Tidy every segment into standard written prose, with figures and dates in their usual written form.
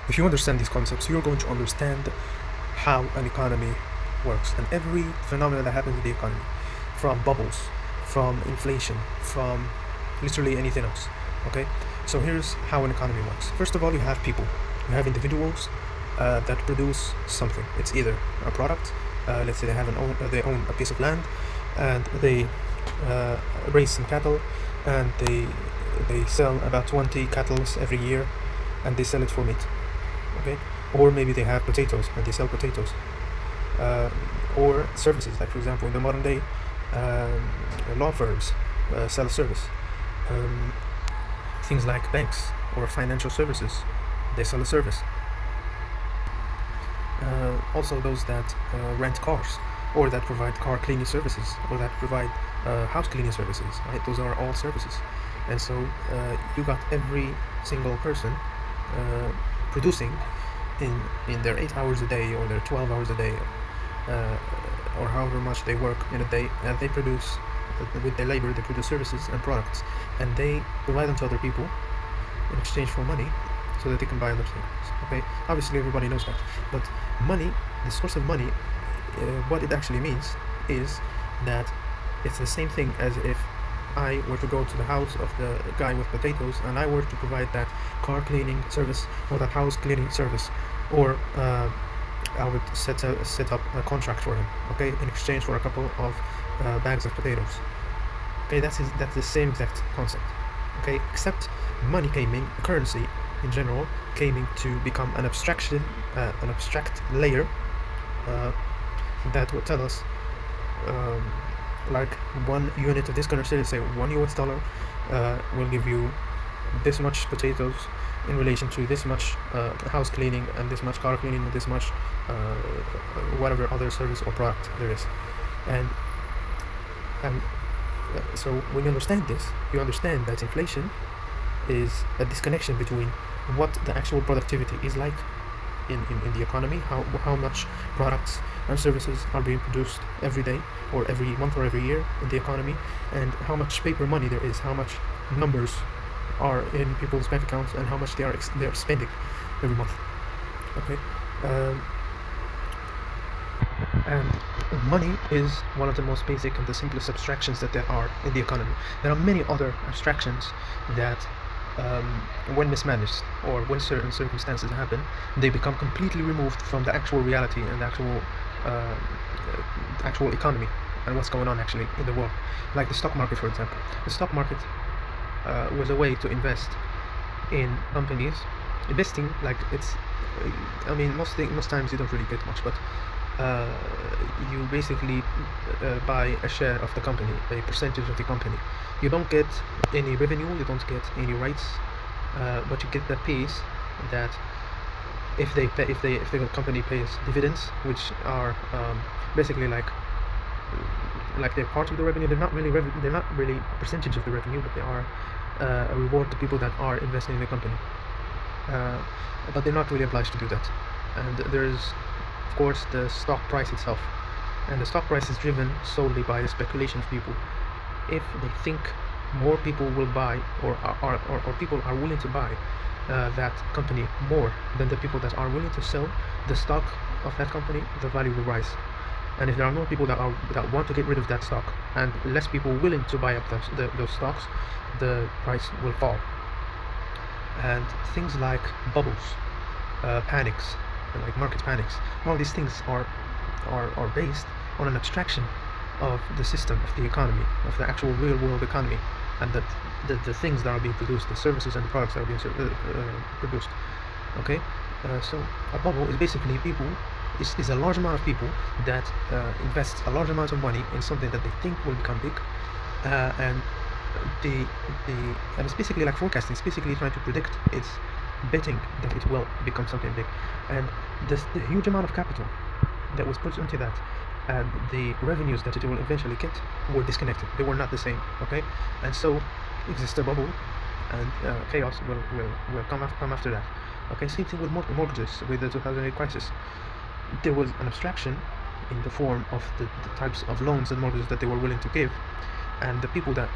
If you understand these concepts, you're going to understand how an economy works and every phenomenon that happens in the economy, from bubbles, from inflation, from literally anything else. Okay, so here's how an economy works. First of all, you have people, you have individuals that produce something. It's either a product, let's say they own a piece of land, and they raise some cattle, and they sell about 20 cattle every year, and they sell it for meat. Okay, or maybe they have potatoes and they sell potatoes, or services, like for example in the modern day, law firms sell a service. um, Things like banks or financial services, they sell a service. Also those that rent cars, or that provide car cleaning services, or that provide house cleaning services, right? Those are all services. And so you got every single person producing in their 8 hours a day, or their 12 hours a day, or however much they work in a day, and they produce with their labor, they produce services and products, and they provide them to other people in exchange for money, so that they can buy other things. Okay, obviously everybody knows that, but money, the source of money, what it actually means is that it's the same thing as if I were to go to the house of the guy with potatoes, and I were to provide that car cleaning service, or that house cleaning service, or I would set up a contract for him, okay, in exchange for a couple of bags of potatoes. Okay, that's the same exact concept. Okay, except money currency in general, came in to become an abstract layer that would tell us, like, 1 unit of this currency, let's say $1 will give you this much potatoes in relation to this much house cleaning, and this much car cleaning, and this much whatever other service or product there is. And so when you understand this, you understand that inflation is a disconnection between what the actual productivity is like in the economy, how much products and services are being produced every day, or every month, or every year in the economy, and how much paper money there is, how much numbers are in people's bank accounts, and how much they are spending every month. Okay, and money is one of the most basic and the simplest abstractions that there are in the economy. There are many other abstractions that, when mismanaged, or when certain circumstances happen, they become completely removed from the actual reality and the actual economy and what's going on actually in the world. Like the stock market, for example. The stock market was a way to invest in companies. Investing, like, it's, I mean, most times you don't really get much, but you basically buy a share of the company, a percentage of the company. You don't get any revenue, you don't get any rights, but you get the piece that if the company pays dividends, which are basically like they're part of the revenue. They're not really a percentage of the revenue, but they are a reward to people that are investing in the company. But they're not really obliged to do that. And there's, of course, the stock price itself, and the stock price is driven solely by the speculation of people. If they think more people will buy, or people are willing to buy that company more than the people that are willing to sell the stock of that company, the value will rise. And if there are more people that want to get rid of that stock, and less people willing to buy up those stocks, the price will fall. And things like bubbles, panics, like market panics, all these things are based on an abstraction of the system of the economy, of the actual real world economy, and that the things that are being produced, the services and the products that are being produced. Okay, so a bubble is basically people, is a large amount of people that invest a large amount of money in something that they think will become big, and it's basically like forecasting. It's basically trying to predict. It's betting that it will become something big, and the huge amount of capital that was put into that, and the revenues that it will eventually get, were disconnected. They were not the same. Okay, and so exists a bubble, and chaos will come after that. Okay, same thing with mortgages, with the 2008 crisis. There was an abstraction in the form of the types of loans and mortgages that they were willing to give, and the people that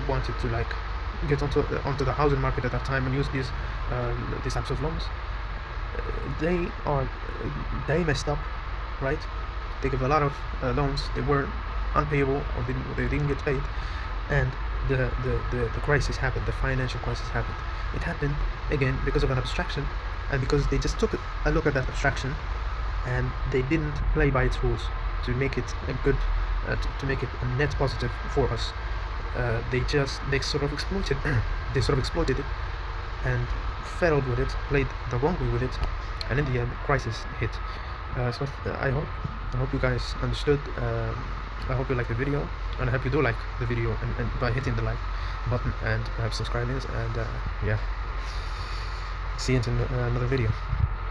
wanted to, like, get onto the housing market at that time and use these types of loans, they are they messed up, right? They gave a lot of loans. They were unpayable, or they didn't get paid, and the crisis happened. The financial crisis happened. It happened again because of an abstraction, and because they just took a look at that abstraction, and they didn't play by its rules to make it a good, to make it a net positive for us. They sort of exploited they sort of exploited it and failed with it, played the wrong way with it, and in the end, crisis hit. I hope you guys understood. I hope you like the video, and I hope you do like the video, and by hitting the like button and perhaps subscribing, and yeah, see you in another video.